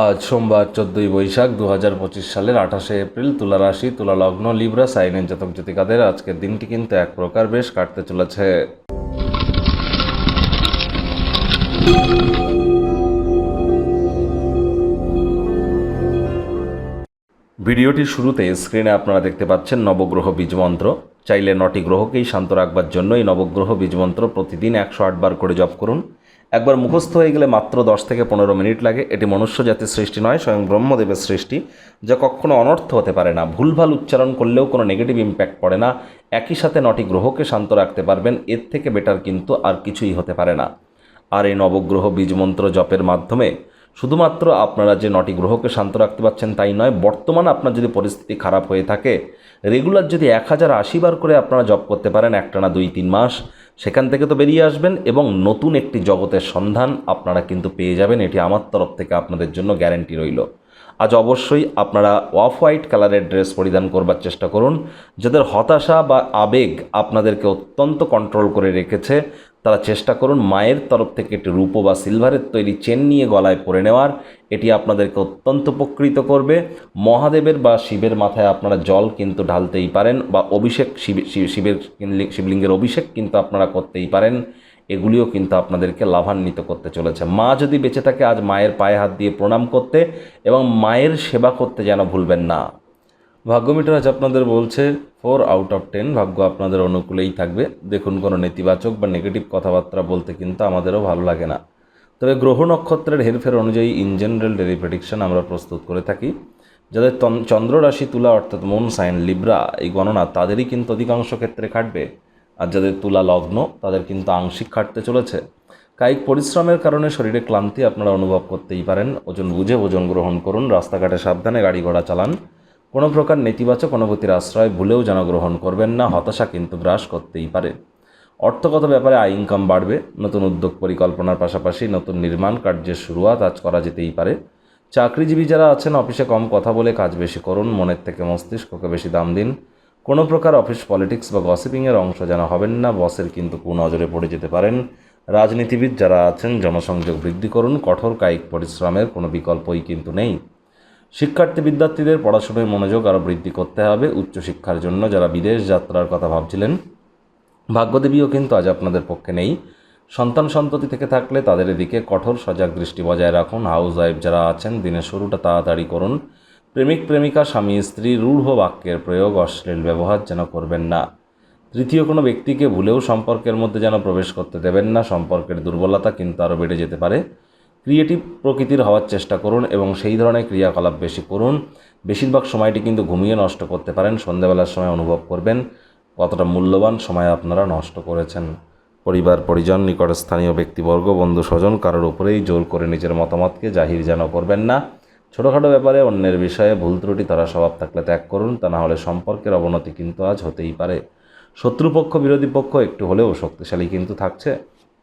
আজ সোমবার 14ই বৈশাখ 2025 সালের 28শে এপ্রিল। তুলা রাশি, তুলা লগ্ন, লিব্রা সাইনের জাতক জাতিকাদের আজকের দিনটি কিন্তু এক প্রকার বেশ কাটতে চলেছে। ভিডিওটির শুরুতে স্ক্রিনে আপনারা দেখতে পাচ্ছেন নবগ্রহ বীজমন্ত্র। চাইলে 9টি গ্রহকেই শান্ত রাখবার জন্য এই নবগ্রহ বীজমন্ত্র প্রতিদিন 108 বার করে জপ করুন। একবার মুখস্থ হয়ে গেলে মাত্র 10 থেকে 15 মিনিট লাগে। এটি মনুষ্য জাতির সৃষ্টি নয়, স্বয়ং ব্রহ্মদেবের সৃষ্টি, যা কখনো অনর্থ হতে পারে না। ভুলভাল উচ্চারণ করলেও কোনো নেগেটিভ ইম্প্যাক্ট পড়ে না। একই সাথে 9টি গ্রহকে শান্ত রাখতে পারবেন, এর থেকে বেটার কিন্তু আর কিছুই হতে পারে না। আর এই নবগ্রহ বীজমন্ত্র জপের মাধ্যমে শুধুমাত্র আপনারা যে 9টি গ্রহকে শান্ত রাখতে পারছেন তাই নয়, বর্তমান আপনার যদি পরিস্থিতি খারাপ হয়ে থাকে, রেগুলার যদি 1080 বার করে আপনারা জপ করতে পারেন একটানা 2-3 মাস, সেখান থেকে তো বেরিয়ে আসবেন এবং নতুন একটি জগতের সন্ধান আপনারা কিন্তু পেয়ে যাবেন। এটি আমার তরফ থেকে আপনাদের জন্য গ্যারেন্টি রইল। আজ অবশ্যই আপনারা অফ হোয়াইট কালারের ড্রেস পরিধান করবার চেষ্টা করুন। যাদের হতাশা বা আবেগ আপনাদেরকে অত্যন্ত কন্ট্রোল করে রেখেছে, তারা চেষ্টা করুন মায়ের তরফ থেকে একটি রূপো বা সিলভারের তৈরি চেন নিয়ে গলায় পরে নেওয়ার। এটি আপনাদেরকে অত্যন্ত উপকৃত করবে। মহাদেবের বা শিবের মাথায় আপনারা জল কিন্তু ঢালতেই পারেন, বা অভিষেক শিবলিঙ্গের অভিষেক কিন্তু আপনারা করতেই পারেন। এগুলিও কিন্তু আপনাদেরকে লাভান্বিত করতে চলেছে। মা যদি বেঁচে থাকে, আজ মায়ের পায়ে হাত দিয়ে প্রণাম করতে এবং মায়ের সেবা করতে যেন ভুলবেন না। ভাগ্য মিটার আজ আপনাদের বলছে 4 আউট অফ 10। ভাগ্য আপনাদের অনুকূলেই থাকবে। দেখুন, কোনো নেতিবাচক বা নেগেটিভ কথাবার্তা বলতে কিন্তু আমাদেরও ভালো লাগে না। তবে গ্রহ নক্ষত্রের হেরফের অনুযায়ী ইন জেনারেল ডেলি প্রেডিকশন আমরা প্রস্তুত করে থাকি। যাদের চন্দ্র রাশি তুলা অর্থাৎ মুন সাইন লিব্রা, এই গণনা তাদেরই কিন্তু অধিকাংশ ক্ষেত্রে খাটবে। আর যাদের তুলা লগ্ন, তাদের কিন্তু আংশিক খাটতে চলেছে। কায়িক পরিশ্রমের কারণে শরীরে ক্লান্তি আপনারা অনুভব করতেই পারেন। ওজন বুঝে ওজন গ্রহণ করুন। রাস্তাঘাটে সাবধানে গাড়ি ঘোড়া চালান। কোনো প্রকার নেতিবাচক অনুভূতির আশ্রয় ভুলেও যেন গ্রহণ করবেন না। হতাশা কিন্তু গ্রাস করতেই পারে। অর্থগত ব্যাপারে আয় ইনকাম বাড়বে। নতুন উদ্যোগ পরিকল্পনার পাশাপাশি নতুন নির্মাণ কার্যের শুরুয়াত আজ করা যেতেই পারে। চাকরিজীবী যারা আছেন, অফিসে কম কথা বলে কাজ বেশি করুন। মনের থেকে মস্তিষ্ককে বেশি দাম দিন। কোনো প্রকার অফিস পলিটিক্স বা গসিপিংয়ের অংশ যেন হবেন না। বসের কিন্তু কুনজরে পড়ে যেতে পারেন। রাজনীতিবিদ যারা আছেন, জনসংযোগ বৃদ্ধি করুন। কঠোর কায়িক পরিশ্রমের কোনো বিকল্পই কিন্তু নেই। শিক্ষার্থী বিদ্যার্থীদের পড়াশোনায় মনোযোগ আরও বৃদ্ধি করতে হবে। উচ্চশিক্ষার জন্য যারা বিদেশ যাত্রার কথা ভাবছিলেন, ভাগ্যদেবীও কিন্তু আজ আপনাদের পক্ষে নেই। সন্তান সন্ততি থেকে থাকলে তাদের এদিকে কঠোর সজাগ দৃষ্টি বজায় রাখুন। হাউস ওয়াইফ যারা আছেন, দিনের শুরুটা তাড়াতাড়ি করুন। প্রেমিক প্রেমিকা, স্বামী স্ত্রী রূঢ় বাক্যের প্রয়োগ, অশ্লীল ব্যবহার যেন করবেন না। তৃতীয় কোনো ব্যক্তিকে ভুলেও সম্পর্কের মধ্যে যেন প্রবেশ করতে দেবেন না। সম্পর্কের দুর্বলতা কিন্তু আরও বেড়ে যেতে পারে। ক্রিয়েটিভ প্রকৃতির হওয়ার চেষ্টা করুন এবং সেই ধরনের ক্রিয়াকলাপ বেশি করুন। বেশিরভাগ সময়টি কিন্তু ঘুমিয়ে নষ্ট করতে পারেন। সন্ধ্যাবেলার সময় অনুভব করবেন কতটা মূল্যবান সময় আপনারা নষ্ট করেছেন। পরিবার পরিজন, নিকটস্থানীয় ব্যক্তিবর্গ, বন্ধু স্বজন কারোর উপরেই জোর করে নিজের মতামতকে জাহির যেন করবেন না। ছোটোখাটো ব্যাপারে অন্যের বিষয়ে ভুল ত্রুটি তারা স্বভাব থাকলে ত্যাগ করুন, তা না হলে সম্পর্কের অবনতি কিন্তু আজ হতেই পারে। শত্রুপক্ষ বিরোধী পক্ষ একটু হলেও শক্তিশালী কিন্তু থাকছে।